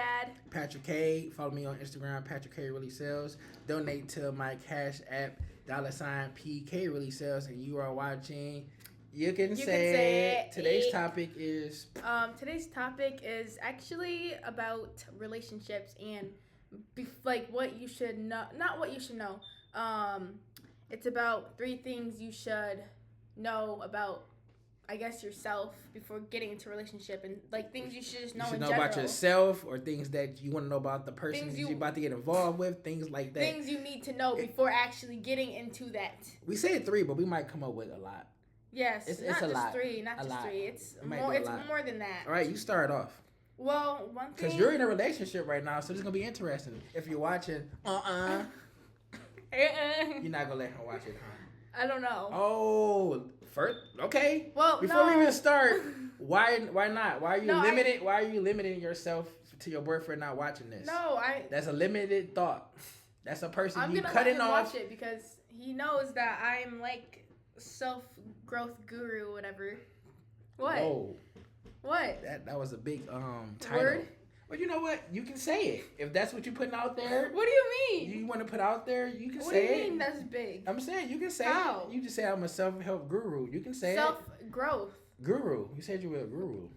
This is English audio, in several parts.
Dad. Patrick K. Follow me on Instagram, Patrick K Really Sells. Donate to my Cash App, $PK Really Sells. And you are watching. You can say it. Today's topic is actually about relationships and what you should know. Not what you should know. It's about 3 things you should know about, I guess, yourself before getting into a relationship, and things you should just know in general. About yourself, or things that you want to know about the person you're about to get involved with, things like that. Things you need to know before actually getting into that. We say 3, but we might come up with a lot. Yes, it's not a just lot. 3, not just 3. It's more. It's more than that. All right, you start off. Well, one thing. Because you're in a relationship right now, so it's gonna be interesting. If you're watching, you're not gonna let him watch it, huh? I don't know. Oh, first, okay. Well, before we even start, why not? Why are you limited? Why are you limiting yourself to your boyfriend not watching this? That's a limited thought. That's a person you cutting off. I'm gonna watch it because he knows that I'm self-growth guru, whatever. What? Whoa. What? That was a big title. Word? Well, you know what? You can say it. If that's what you're putting out there. What do you mean? You want to put out there, you can say it. What do you mean that's big? I'm saying you can say How? it. You just say I'm a self-help guru. You can say self-growth. Guru. You said you were a guru.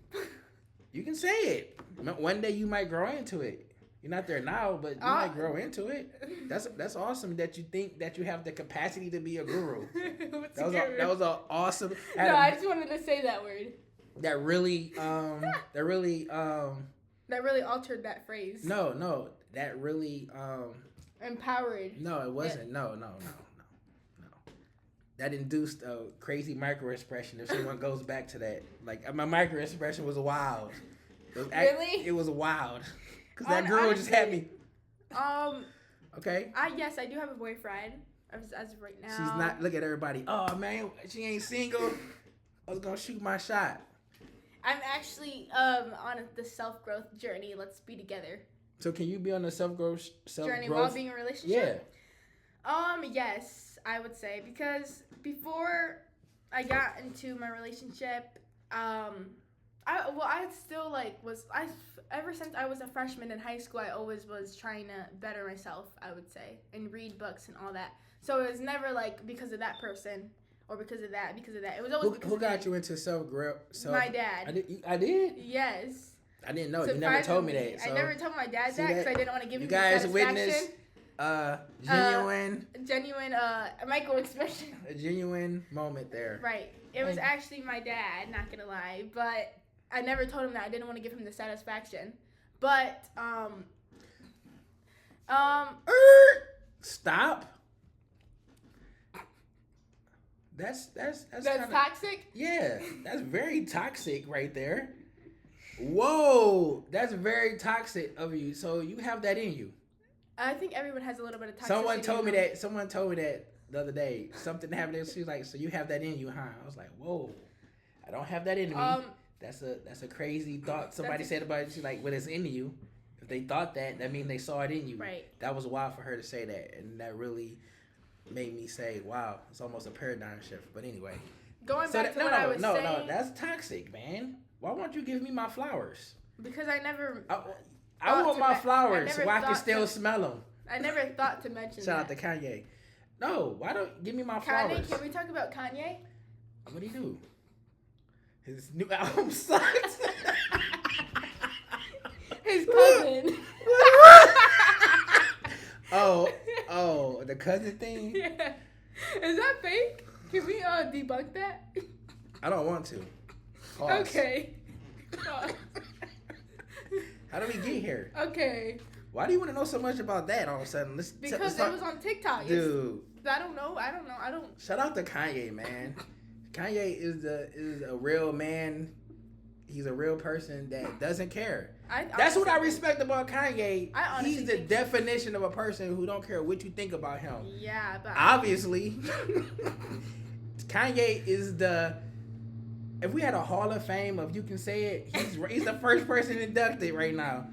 You can say it. One day you might grow into it. You're not there now, but you might grow into it. That's awesome that you think that you have the capacity to be a guru. That was an awesome. I just wanted to say that word. That really altered that phrase. No, that really empowered. No, it wasn't. No. That induced a crazy micro expression. If someone goes back to that, my micro expression was wild. Really? It was wild. Because that girl just had me. Okay. Yes, I do have a boyfriend as of right now. She's not. Look at everybody. Oh man, she ain't single. I was gonna shoot my shot. I'm actually on the self-growth journey. Let's be together. So can you be on the self-growth journey while being in a relationship? Yeah. Yes, I would say, because before I got into my relationship, ever since I was a freshman in high school, I always was trying to better myself, I would say, and read books and all that. So it was never because of that person. Or because of that. It was always who got you into self-growth? My dad. I did? Yes. I didn't know. You never told me that. So. I never told my dad that because I didn't want to give him the satisfaction. You guys witness genuine micro expression. A genuine moment there. Right. It was actually my dad, not gonna lie, but I never told him that. I didn't want to give him the satisfaction. But stop. That's toxic? Yeah, that's very toxic right there. Whoa, that's very toxic of you. So you have that in you. I think everyone has a little bit of toxicity. Someone told me that the other day. Something happened. She was like, "So you have that in you, huh?" I was like, "Whoa, I don't have that in me." That's a crazy thought. Somebody said about it. She's like, "Well, it's in you." If they thought that means they saw it in you. Right. That was wild for her to say that, and that really made me say, "Wow, it's almost a paradigm shift." But anyway, going back to what I was saying. No, that's toxic, man. Why won't you give me my flowers? Because I never. I want my flowers so I can still smell them. I never thought to mention. Shout out to Kanye. No, why don't give me my flowers? Can we talk about Kanye? What do he do? His new album sucks. His cousin. Oh, the cousin thing? Yeah. Is that fake? Can we debunk that? I don't want to. Pause. Okay. Pause. How did we get here? Okay. Why do you want to know so much about that all of a sudden? Because it was on TikTok. Dude. I don't know. I don't. Shout out to Kanye, man. Kanye is a real man. He's a real person that doesn't care. That's what I respect about Kanye. He's the definition of a person who don't care what you think about him. Yeah, but obviously, Kanye is the. If we had a Hall of Fame of you can say it, he's the first person inducted right now.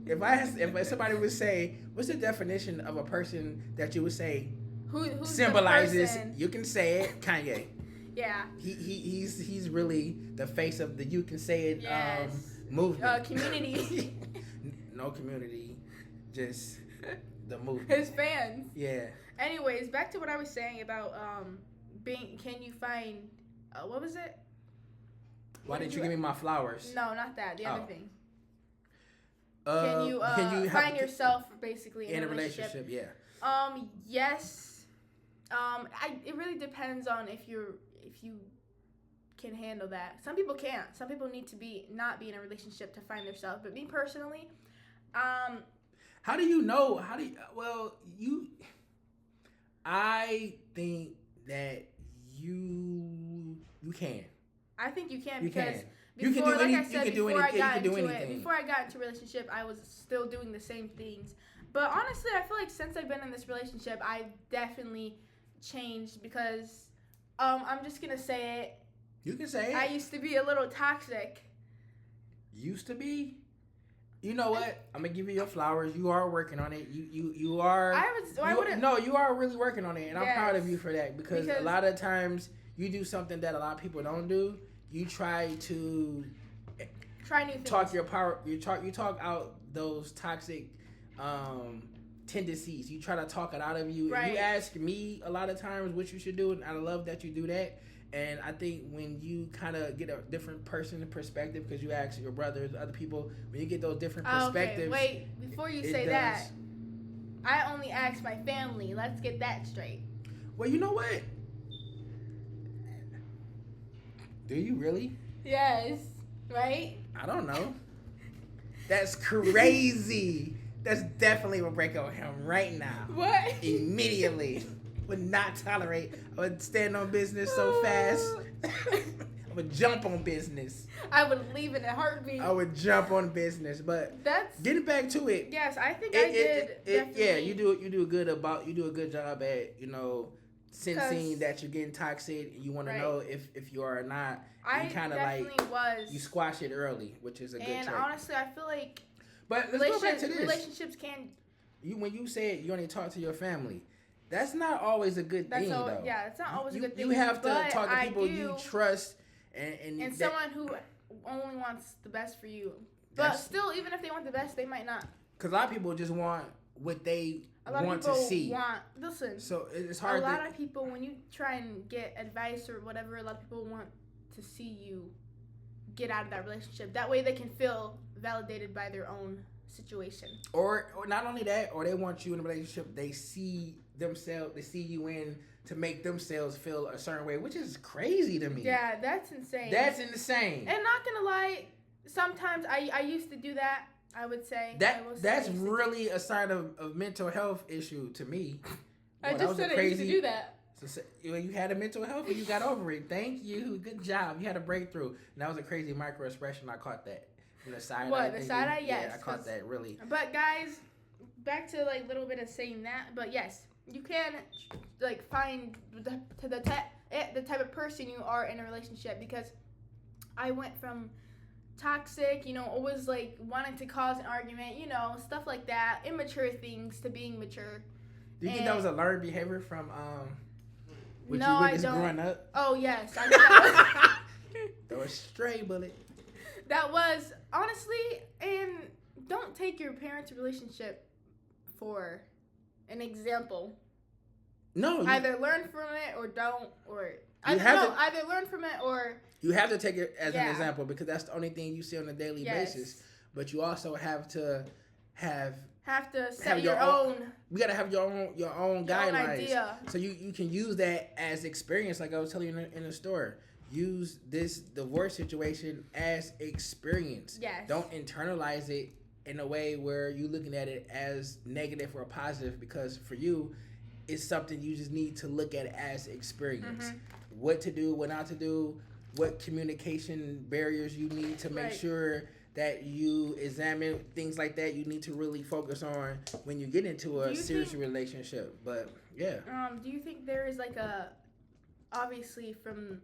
If somebody would say, what's the definition of a person that you would say who symbolizes? You can say it, Kanye. Yeah. He's really the face of the you can say it yes. movement. Community. no community, just the movement. His fans. Yeah. Anyways, back to what I was saying about can you find what was it? Why did you give me my flowers? No, not that. The other thing. Can you find yourself basically in a relationship? Yeah. Yes. It really depends on if you can handle that. Some people can't. Some people need to not be in a relationship to find themselves. But me personally, how do you know? I think that you can. I think you can you because can. Before I got into a relationship, I was still doing the same things. But honestly, I feel like since I've been in this relationship, I've definitely changed because I'm just gonna say it. You can say it. I used to be a little toxic. Used to be? You know what? I'm gonna give you your flowers. You are working on it. You are. You are really working on it, and I'm proud of you for that because a lot of times you do something that a lot of people don't do. You try new things. Talk your power. You talk out those toxic tendencies. You try to talk it out of you. Right. You ask me a lot of times what you should do, and I love that you do that. And I think when you kind of get a different person perspective, because you ask your brothers, other people, when you get those different perspectives. Okay, wait, before you say that, I only ask my family. Let's get that straight. Well, you know what? Do you really? Yes. Right? I don't know. That's crazy. That's definitely a break up with him right now. What? Immediately. Would not tolerate. I would stand on business so fast. I would jump on business. I would leave in a heartbeat. I would jump on business, but getting back to it. Yes, I think I did. Yeah, you do a good job at sensing that you're getting toxic. You want to know if you are or not. You kind of you squash it early, which is a good trait. And honestly, I feel like. But let's go back to this. Relationships can. When you say it, you only talk to your family. That's not always a good thing, though. Yeah, it's not always a good thing. You have to talk to people you trust and someone who only wants the best for you. But still, even if they want the best, they might not. Because a lot of people just want what they want to see. Listen. So it's hard. A lot of people, when you try and get advice or whatever, a lot of people want to see you get out of that relationship. That way, they can feel validated by their own situation. Or not only that, or they want you in a relationship. They see you in to make themselves feel a certain way, which is crazy to me. Yeah, that's insane. That's insane. And not gonna lie, sometimes I used to do that. I would say that's really a sign of mental health issue to me. I just said I used to do that. So you had a mental health and you got over it. Thank you. Good job. You had a breakthrough. And that was a crazy micro expression. I caught that. From the side eye. The side eye? Yes. Yeah, I caught that really. But guys, back to a little bit of saying that. But yes, you can find the type of person you are in a relationship, because I went from toxic, always wanting to cause an argument, stuff like that, immature things, to being mature. Do you think that was a learned behavior from I don't. Growing up? Oh yes, I know. Throw a stray bullet. That was honestly, and don't take your parents' relationship for an example. No. Either learn from it or don't, or either learn from it or. You have to take it as an example, because that's the only thing you see on a daily basis. But you also have to set your own. You gotta have your own guidelines. Idea. So you can use that as experience, like I was telling you in the store. Use this divorce situation as experience. Yes. Don't internalize it in a way where you're looking at it as negative or positive, because for you, it's something you just need to look at as experience. Mm-hmm. What to do, what not to do, what communication barriers you need to make sure that you examine, things like that. You need to really focus on when you get into a serious relationship. But yeah. Do you think there is obviously from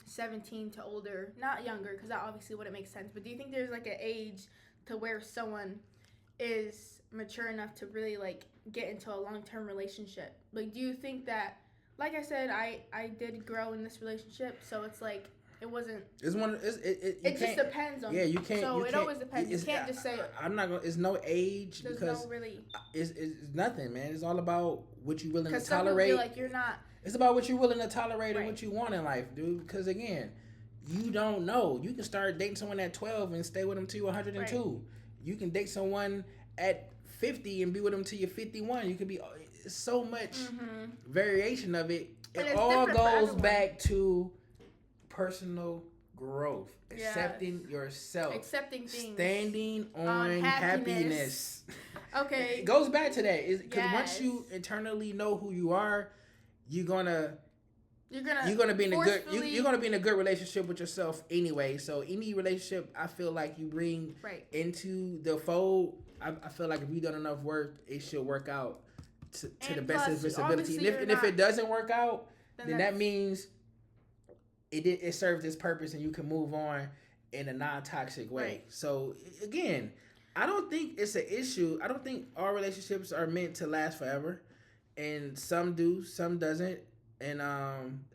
17 to older, not younger, because that obviously wouldn't make sense, but do you think there's an age to where someone is mature enough to really get into a long-term relationship? Do you think that, like I said, I did grow in this relationship, so it's It wasn't. It's one. It just depends on. Yeah, you can't. So it always depends. You can't just say. I'm not gonna. It's no age there's because no really. It's nothing, man. It's all about what you willing to Because some tolerate. people feel like you're not. It's about what you're willing to tolerate and what you want in life, dude. Because again, you don't know. You can start dating someone at 12 and stay with them till you're 102. Right. You can date someone at 50 and be with them till you're 51. You could be so much variation of it. It all goes back to personal growth, accepting yourself, accepting things, standing on happiness. Okay, it goes back to that. Because once you internally know who you are, you're gonna be in a good you're gonna be in a good relationship with yourself anyway. So any relationship I feel like you bring into the fold, I feel like if you done enough work, it should work out to the best of its ability. And if it doesn't work out, then that means it serves its purpose and you can move on in a non-toxic way. Right. So again, I don't think it's an issue. I don't think all relationships are meant to last forever. And some do, some doesn't. And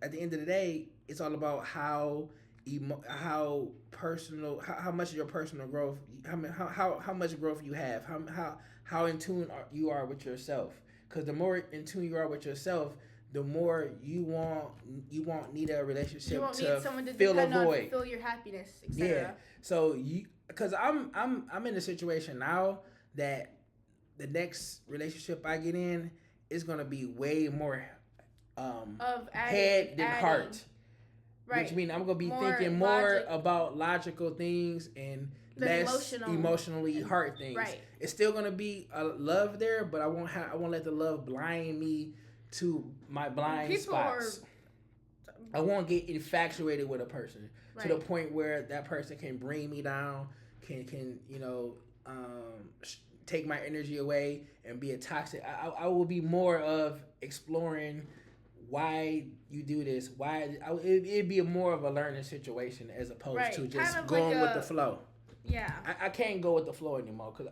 at the end of the day, it's all about how much of your personal growth, how much growth you have, how in tune you are with yourself. Because the more in tune you are with yourself, the more you won't need a relationship you won't need someone to fill a void, fill your happiness, etc. Yeah. So because I'm in a situation now that the next relationship I get in is gonna be way more head than heart. Right. Which means I'm gonna be thinking more about logical things and less emotionally heart things. Right. It's still gonna be a love there, but I won't let the love blind me to my blind spots. I won't get infatuated with a person to the point where that person can bring me down, can take my energy away and be a toxic. I will be more of exploring why you do this. It'd be more of a learning situation as opposed to just kind of going with the flow. Yeah, I can't go with the flow anymore because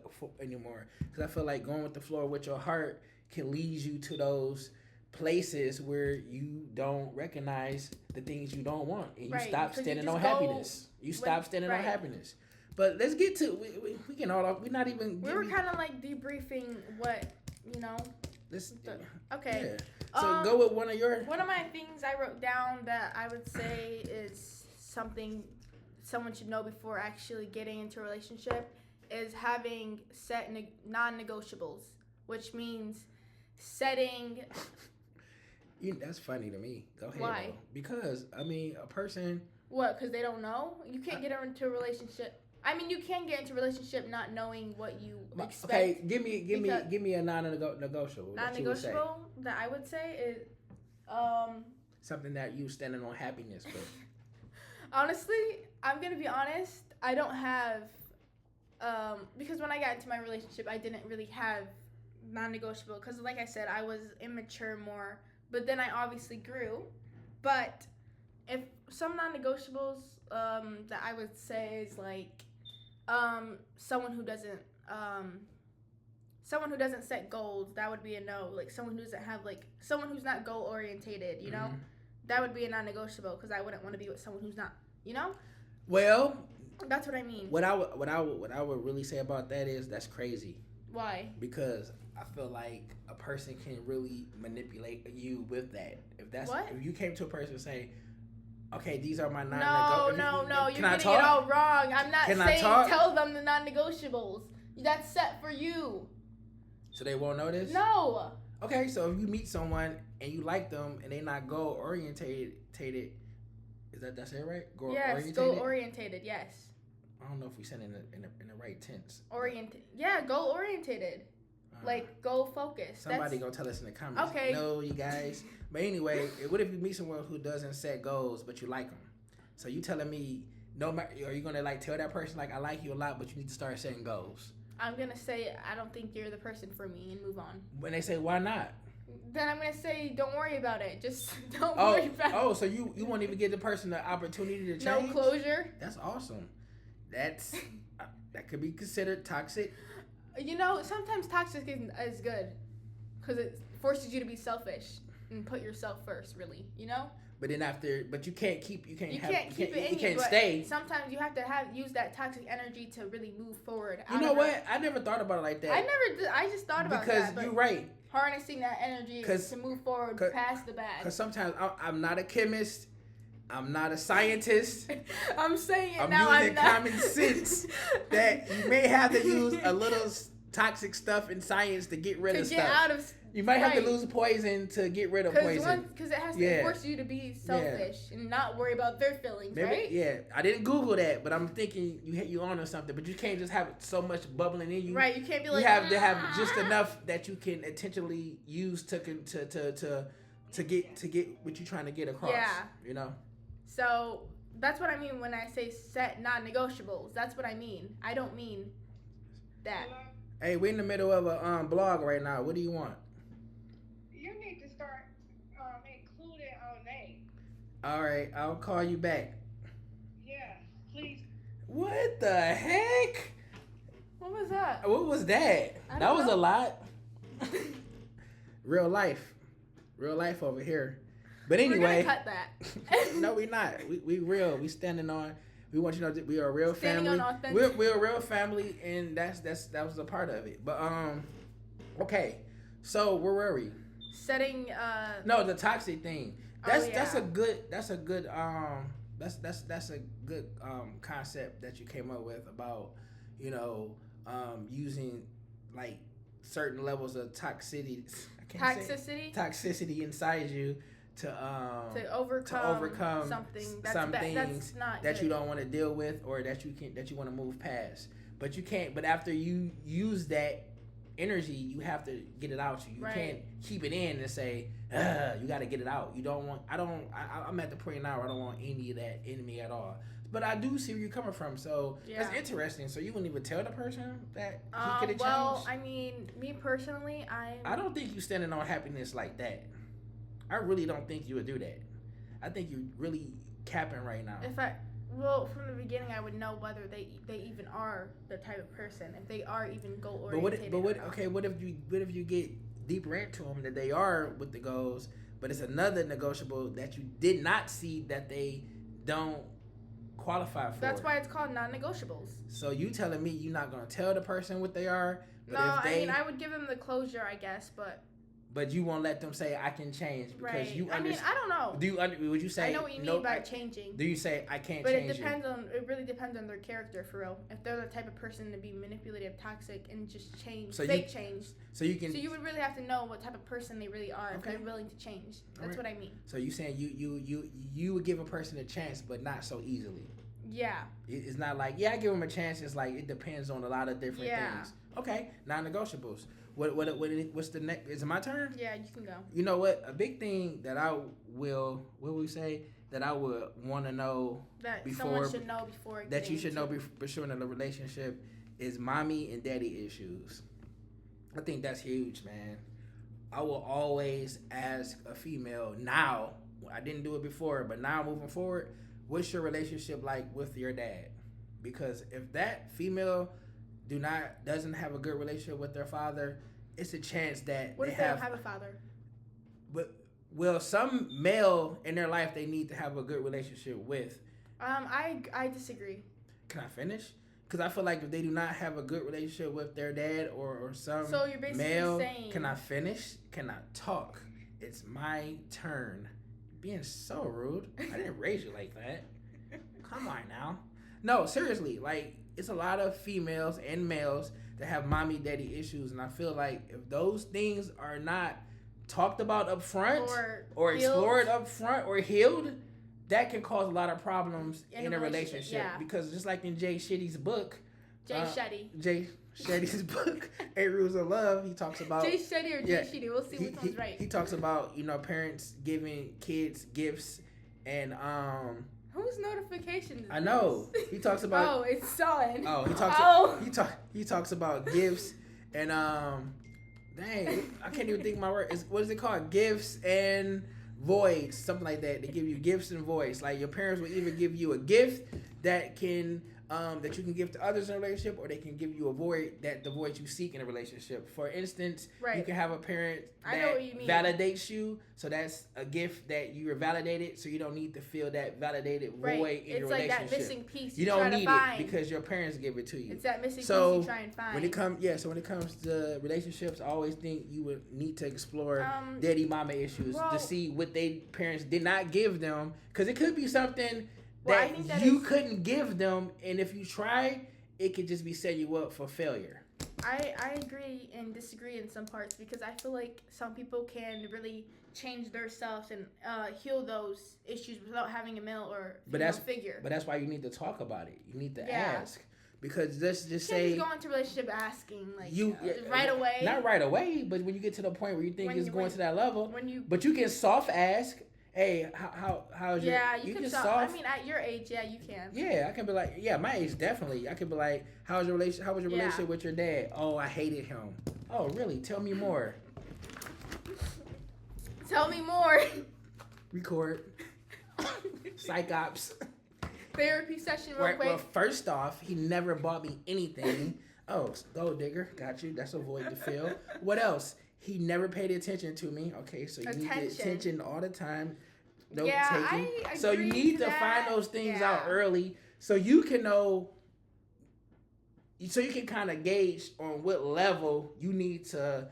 I feel like going with the flow with your heart can lead you to those places where you don't recognize the things you don't want and you stop standing on happiness. You stop standing on happiness. But let's get to we can all we're not even. We were kind of like debriefing what Okay. Yeah. So go with one of my things I wrote down that I would say is something someone should know before actually getting into a relationship is having set non-negotiables, which means setting. That's funny to me. Go ahead. Why? Though. Because a person. What? Because they don't know. You can't get into a relationship. You can get into a relationship not knowing what you expect. Okay, give me a non-negotiable. Non-negotiable that I would say is something that you standing on happiness for. Honestly, I'm gonna be honest. I don't have because when I got into my relationship, I didn't really have non-negotiable because, like I said, I was immature more. But then I obviously grew. But if some non-negotiables that I would say is like someone who doesn't set goals, that would be a no. Like someone who doesn't have someone who's not goal orientated, you know, that would be a non-negotiable because I wouldn't want to be with someone who's not, you know. Well, that's what I mean. What I would really say about that is that's crazy. Why? Because I feel like a person can really manipulate you with that. If you came to a person and say, okay, these are my non-negotiables. No, you're getting it all wrong. I'm not saying tell them the non-negotiables. That's set for you. So they won't know this? No. Okay, so if you meet someone and you like them and they're not goal-orientated, is that's it right? Yes, goal-orientated, yes. I don't know if we said it in the right tense. Yeah, goal-orientated. Like goal-focused. Somebody gonna tell us in the comments. Okay. No, you guys. But anyway, what if you meet someone who doesn't set goals, but you like them? So you telling me, no matter, are you gonna tell that person I like you a lot, but you need to start setting goals? I'm gonna say I don't think you're the person for me and move on. When they say why not? Then I'm gonna say don't worry about it. Just don't worry about it. Oh, so you won't even give the person the opportunity to change? No closure. That's awesome. That could be considered toxic. You know, sometimes toxic is good because it forces you to be selfish and put yourself first, really, you know? But then after, but you can't keep it in you you can't but stay. Sometimes you have to use that toxic energy to really move forward. You know what? I never thought about it like that. I never did. I just thought about that. Because you're right. Harnessing that energy to move forward past the bad. Because sometimes I'm not a chemist. I'm not a scientist. I'm saying it I'm now. using common sense that you may have to use a little toxic stuff in science to get rid of stuff. You might have to lose poison to get rid of poison. Because it has to force you to be selfish and not worry about their feelings, right? Yeah, I didn't Google that, but I'm thinking you on something. But you can't just have so much bubbling in you. Right, you can't be like. You have to have just enough that you can intentionally use to get what you're trying to get across. Yeah, you know. So that's what I mean when I say set non-negotiables. That's what I mean. I don't mean that. Hey, we're in the middle of a blog right now. What do you want? You need to start including our name. All right, I'll call you back. Yeah, please. What the heck? What was that? What was that? That was a lot. Real life over here. But anyway, we're gonna cut that. No, we're not. We real. We standing on. We want you to know that we are a real family. We're a real family, and that was a part of it. But okay. So where were we? Setting. No, the toxic thing. That's a good concept that you came up with about using like certain levels of toxicity inside you to overcome something things that you don't want to deal with or that you want to move past. But you can't. But after you use that energy, you have to get it out. You can't keep it in and say, you got to get it out. You don't want. I'm at the point now where I don't want any of that in me at all. But I do see where you're coming from, so that's interesting. So you wouldn't even tell the person that he could have changed? Well, I mean, me personally, I don't think you standing on happiness like that. I really don't think you would do that. I think you're really capping right now. From the beginning, I would know whether they even are the type of person, if they are even goal oriented. What if you get deeper into them that they are with the goals, but it's another negotiable that you did not see that they don't qualify for. That's why it's called non-negotiables. So you telling me you're not gonna tell the person what they are? But I would give them the closure, I guess, but you won't let them say I can change because you understand. I don't know. Would you say? I know what you mean by changing. Do you say I can't but change? But it really depends on their character for real. If they're the type of person to be manipulative, toxic, and just change, change. So you would really have to know what type of person they really are if they're willing to change. That's what I mean. So you saying you would give a person a chance, but not so easily. Yeah. It's not like I give them a chance. It's like it depends on a lot of different things. Okay, non-negotiables. What's the next? Is it my turn? Yeah, you can go. You know what? A big thing that I will, what would we say? That I would want to know that someone should know before. That you should know before in a relationship is mommy and daddy issues. I think that's huge, man. I will always ask a female now. I didn't do it before, but now moving forward, what's your relationship like with your dad? Because if that female doesn't have a good relationship with their father, it's a chance that what if they don't have a father? But some male in their life they need to have a good relationship with. I disagree. Can I finish? Because I feel like if they do not have a good relationship with their dad or some so you're basically male, saying, can I finish? Can I talk? It's my turn. Being so rude. I didn't raise you like that. Come on now. No, seriously, like it's a lot of females and males that have mommy daddy issues, and I feel like if those things are not talked about up front or explored up front or healed, that can cause a lot of problems in a relationship. Yeah. Because just like in Jay Shetty's book, Jay Shetty's book, 8 Rules of Love, he talks about Jay Shetty or Jay Shetty. We'll see which one's right. He talks about parents giving kids gifts and whose notification is I know. He talks about oh, it's on. Oh, he talks about gifts and dang, I can't even think of my word. What is it called? Gifts and voids, something like that. They give you gifts and voids. Like your parents will either give you a gift that can that you can give to others in a relationship, or they can give you a void, that the void you seek in a relationship. For instance, you can have a parent that validates you, so that's a gift that you are validated, so you don't need to feel that validated void in your relationship. It's like that missing piece you don't need it because your parents give it to you. It's that missing piece you try and find. When it comes to relationships, I always think you would need to explore daddy mama issues to see what they parents did not give them, because it could be something that you couldn't give them, and if you try, it could just be setting you up for failure. I agree and disagree in some parts, because I feel like some people can really change themselves and heal those issues without having a male or female figure. But that's why you need to talk about it. You need to ask. Because let's just say... You can't just go into a relationship asking, right away. Not right away, but when you get to the point where you think it's going to that level, but you can soft ask... Hey, how's your... Yeah, you can soft... I mean, at your age, yeah, you can. Yeah, I can be like... Yeah, my age, definitely. I can be like, how was your relationship with your dad? Oh, I hated him. Oh, really? Tell me more. Tell me more. Record. Psych ops. Therapy session real quick. Well, first off, he never bought me anything. Oh, gold digger. Got you. That's a void to fill. What else? He never paid attention to me. Okay, so you need attention all the time. Note taking. So you need to find those things out early, so you can know. So you can kind of gauge on what level you need to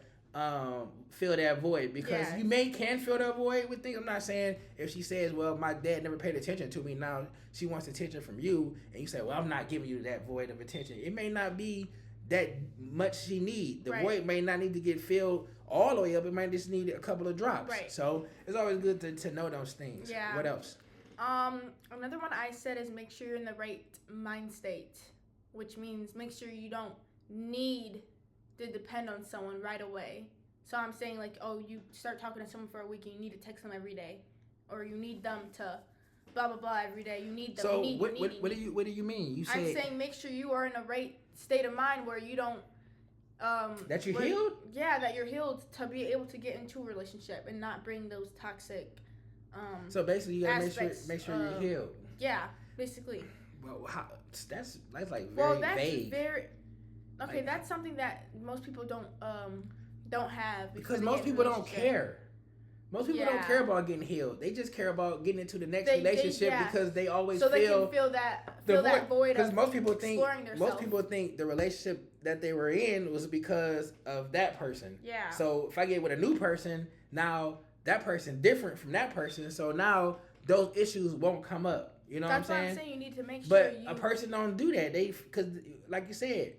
fill that void, because you can fill that void with things. I'm not saying if she says, "Well, my dad never paid attention to me," now she wants attention from you, and you say, "Well, I'm not giving you that void of attention." It may not be that much she need. The void may not need to get filled all the way up. It might just need a couple of drops. Right. So it's always good to know those things. Yeah. What else? Another one I said is make sure you're in the right mind state, which means make sure you don't need to depend on someone right away. So I'm saying, like, you start talking to someone for a week and you need to text them every day, or you need them to blah blah blah every day. You need them. So what do you mean? I'm saying make sure you are in a right state of mind where you don't. That you're healed? Yeah, that you're healed to be able to get into a relationship and not bring those toxic so basically you gotta make sure you're healed. Yeah, basically. Well, that's like very vague. Okay, that's something that most people don't have because most people don't care. Most people don't care about getting healed. They just care about getting into the next relationship because they always they can feel that void. Because most people think the relationship that they were in was because of that person. Yeah. So if I get with a new person, now that person different from that person, so now those issues won't come up. You know what I'm saying? That's what I'm saying. You need to make sure. But a person don't do that. Because like you said,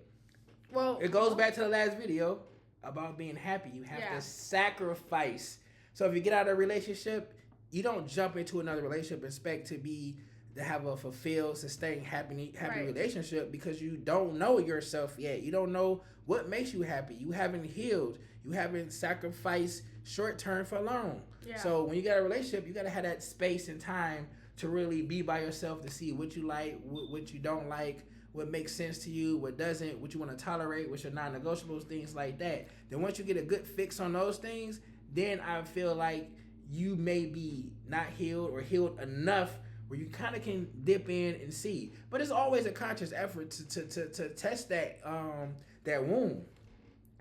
it goes back to the last video about being happy. You have to sacrifice. So if you get out of a relationship, you don't jump into another relationship and expect to have a fulfilled, sustained, happy relationship, because you don't know yourself yet. You don't know what makes you happy. You haven't healed. You haven't sacrificed short term for long. Yeah. So when you got a relationship, you got to have that space and time to really be by yourself, to see what you like, what you don't like, what makes sense to you, what doesn't, what you want to tolerate, what's your non-negotiables, things like that. Then once you get a good fix on those things, then I feel like you may be not healed or healed enough where you kind of can dip in and see. But it's always a conscious effort to test that womb.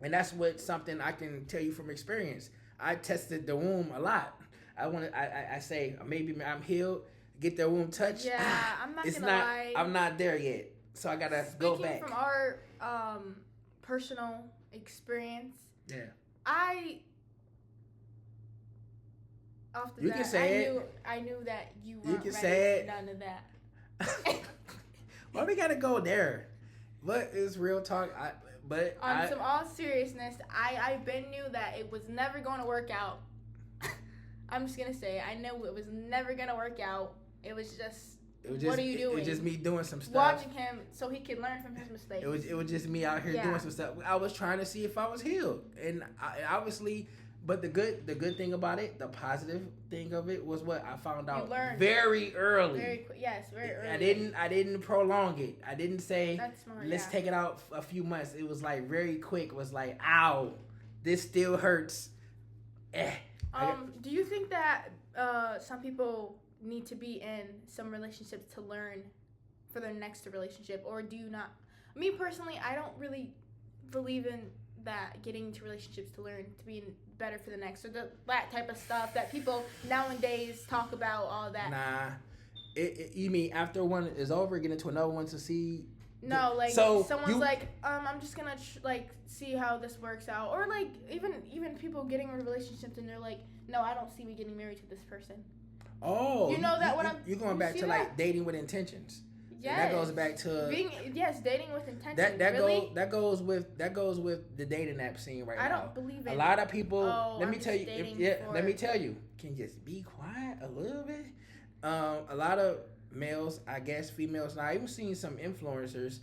And that's something I can tell you from experience. I tested the womb a lot. I say maybe I'm healed, get the womb touched. Yeah, I'm not gonna lie. I'm not there yet. So I gotta go back. Speaking from our personal experience, You can say it. I knew that you weren't ready for none of that. Why we gotta go there? What is real talk? Some all seriousness, I knew that it was never going to work out. I'm just gonna say I knew it was never gonna work out. It was just what are you doing? It was just me doing some stuff. Watching him so he can learn from his mistakes. It was just me out here doing some stuff. I was trying to see if I was healed, and obviously. But the good thing about it, the positive thing of it, was what I found out very early. Very early. I didn't prolong it. I didn't say let's take it out a few months. It was like very quick. It was like, ow, this still hurts. Do you think that some people need to be in some relationships to learn for their next relationship, or do you not? Me personally, I don't really believe in that, getting into relationships to learn to be better for the next, or that type of stuff that people nowadays talk about, all that. Nah. You mean after one is over, get into another one to see? No, like so someone's like, I'm just gonna see how this works out, or like even people getting in relationships and they're like, no, I don't see me getting married to this person. Oh, you know that you're going back to that? Like dating with intentions. Yes. And that goes back to dating with intentions. That goes with the dating app scene right now. I don't believe in a lot of people. Let me tell you. Can you just be quiet a little bit? A lot of males, I guess females. Now, I even seen some influencers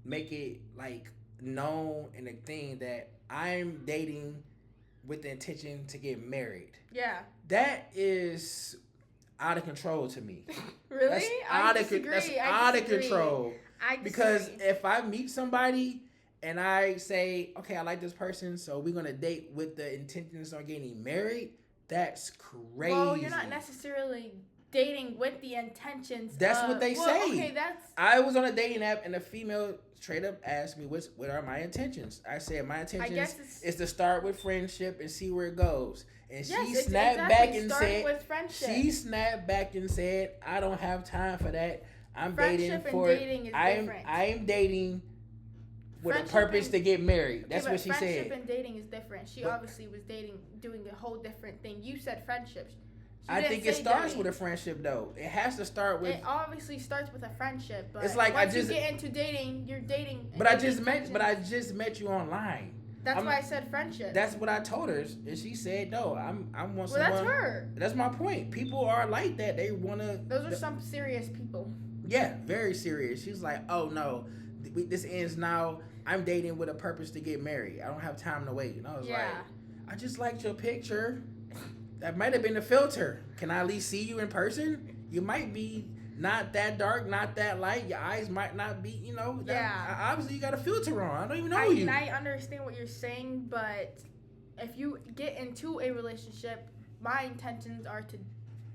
make it like known in a thing that I'm dating with the intention to get married. Yeah. That is out of control to me. Really? That's out of control. Because if I meet somebody and I say, okay, I like this person, so we're gonna date with the intentions on getting married, that's crazy. Well, you're not necessarily dating with the intentions. That's what they say. Okay, I was on a dating app and a female straight up asked me what are my intentions. I said my intentions is to start with friendship and see where it goes. And she snapped back and said, I don't have time for that. I'm dating for dating is different. I am dating with a purpose to get married. That's what she said. Friendship and dating is different. She obviously was doing a whole different thing. You said friendships. I think it starts with a friendship, though. It has to start with. It obviously starts with a friendship, but it's like once you get into dating, you're dating. But I just met you online. That's why I said friendship. That's what I told her, and she said no. I want someone. Well, that's her. That's my point. People are like that. They wanna. Those are some serious people. Yeah, very serious. She's like, oh no, this ends now. I'm dating with a purpose to get married. I don't have time to wait. And I was like, I just liked your picture. That might have been a filter. Can I at least see you in person? You might be not that dark, not that light. Your eyes might not be, obviously you got a filter on. I don't even know you. I understand what you're saying, but if you get into a relationship, my intentions are to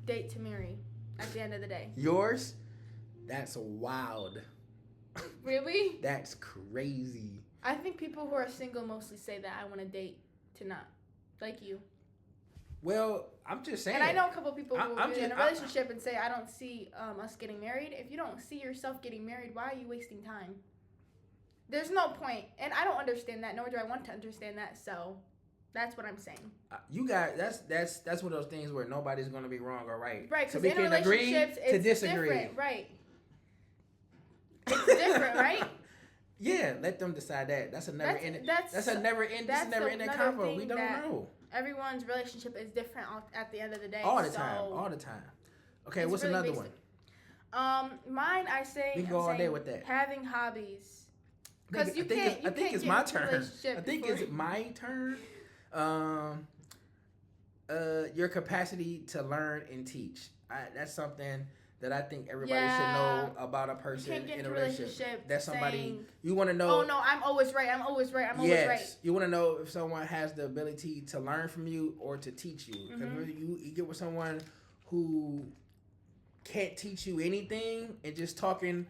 date to marry at the end of the day. Yours? That's wild. Really? That's crazy. I think people who are single mostly say that I want to date to not. Like you. Well, I'm just saying. And I know a couple people who are in a relationship and say, I don't see us getting married. If you don't see yourself getting married, why are you wasting time? There's no point. And I don't understand that, nor do I want to understand that. So that's what I'm saying. You got that's one of those things where nobody's going to be wrong or right. Right, because so we in can agree relationships, to it's disagree. Different, right? It's different, right? Yeah, let them decide that. That's a never ending convo. We don't know. Everyone's relationship is different at the end of the day. All the time. Okay, what's really another one? Mine, I say. We can go all day with that. Having hobbies. Because I think it's my turn. I think it's my turn. Your capacity to learn and teach. That's something that I think everybody should know about a person in a relationship. That's somebody you want to know. Oh no, I'm always right. Yes, you want to know if someone has the ability to learn from you or to teach you. Because you get with someone who can't teach you anything and just talking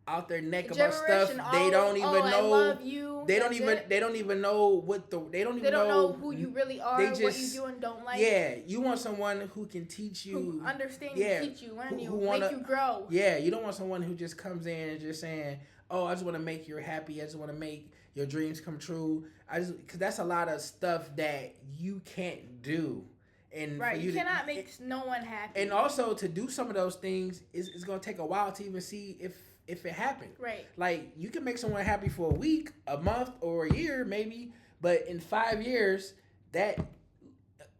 out their neck about stuff they don't even know. I love you. They don't even know who you really are, what you do and don't like. Yeah, you want someone who can teach you, who understand you, teach you, learn you, make you grow. Yeah, you don't want someone who just comes in and just saying, "Oh, I just want to make you happy. I just want to make your dreams come true." Because that's a lot of stuff that you can't do. And right, you cannot make no one happy. And also to do some of those things it's going to take a while to even see if it happened. Right. Like, you can make someone happy for a week, a month, or a year, maybe. But in 5 years, that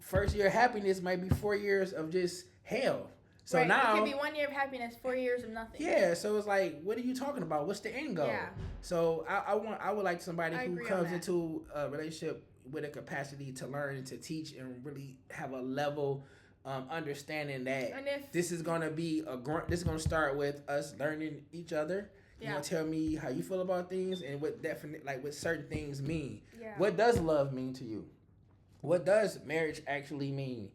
first year of happiness might be 4 years of just hell. So right. now... It can be 1 year of happiness, 4 years of nothing. Yeah, so it's like, what are you talking about? What's the end goal? Yeah. So I would like somebody who comes into a relationship with a capacity to learn and to teach and really have a level... understanding that this is gonna be this is gonna start with us learning each other. You gonna tell me how you feel about things and what certain things mean. Yeah. What does love mean to you? What does marriage actually mean?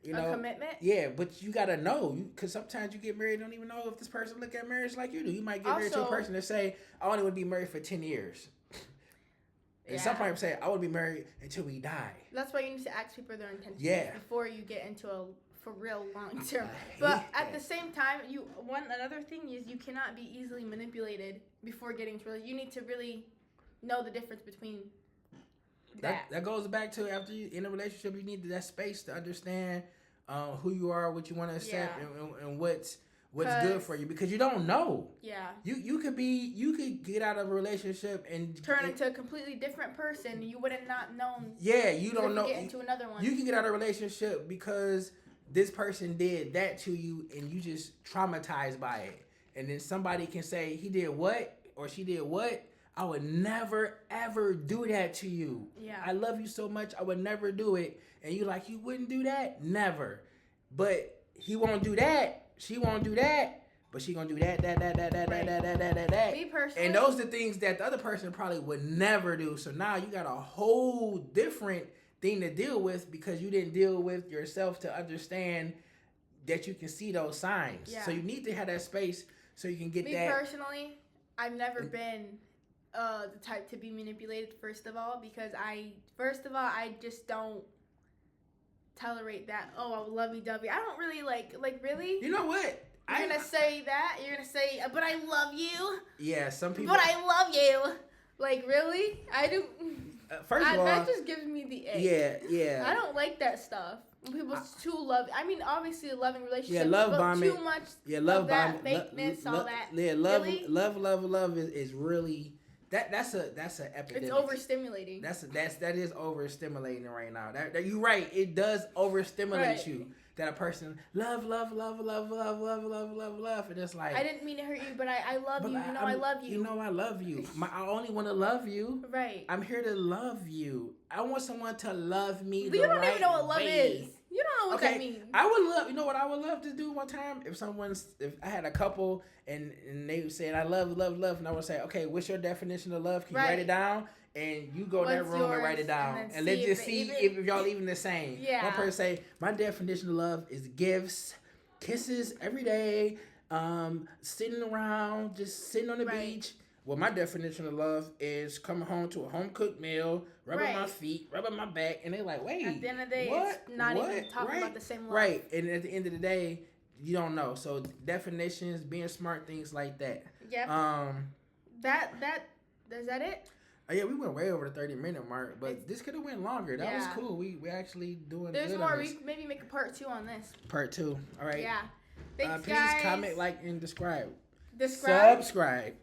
You know, a commitment. Yeah, but you gotta know, because sometimes you get married, don't even know if this person look at marriage like you do. You might get married to a person that say, "I only would be married for 10 years." And some people say, "I would be married until we die." That's why you need to ask people their intentions before you get into a for real long term. But at the same time, another thing is you cannot be easily manipulated before getting to relationship. You need to really know the difference between that. That goes back to after you in a relationship, you need that space to understand who you are, what you want to accept, and what's good for you, because you don't know. Yeah. You could get out of a relationship and turn into a completely different person. You would have not known. Yeah, you don't know. Get into another one. You can get out of a relationship because this person did that to you, and you just traumatized by it. And then somebody can say he did what or she did what. I would never ever do that to you. Yeah. I love you so much. I would never do it. And you like, you wouldn't do that? Never. But he won't do that. She won't do that. But she gonna do that. Me personally. And those are the things that the other person probably would never do. So now you got a whole different thing to deal with, because you didn't deal with yourself to understand that you can see those signs. Yeah. So you need to have that space so you can get Me that. Me personally, I've never been the type to be manipulated, first of all, because I just don't tolerate that. Oh, lovey-dovey. I don't really like really. You know what? You're gonna say that? You're gonna say, but I love you? Yeah, some people. But I love you. Like, really? I do. First of all, that just gives me the ick. Yeah. I don't like that stuff. When people's too love. I mean, obviously, a loving relationship. Yeah, love bombing. Too much. Yeah, love that bombing. Fakeness, all that. Yeah, really? love is really that's an epidemic. It's overstimulating. That is overstimulating right now. That you're right. It does overstimulate you. That a person love, and it's like, I didn't mean to hurt you, but I love you. I love you. You know I love you. I only want to love you. Right. I'm here to love you. I want someone to love me. You don't even know what love is. You don't know what that means. I would love. You know what I would love to do one time? If I had a couple and they said I love, and I would say, okay, what's your definition of love? Can you write it down? And you go in that room and write it down. And let's just see if y'all even the same. Yeah. One person say, my definition of love is gifts, kisses every day, sitting around, just sitting on the beach. Well, my definition of love is coming home to a home-cooked meal, rubbing my feet, rubbing my back. And they're like, wait, at the end of the day, what? It's not even talking about the same love. Right. And at the end of the day, you don't know. So definitions, being smart, things like that. Yep. Is that it? Yeah, we went way over the 30-minute mark, but this could have went longer. That was cool. We actually doing There's good more. on this. We maybe make a part 2 on this. Part 2. All right. Yeah. Thanks, please guys. comment, like, and subscribe. Subscribe.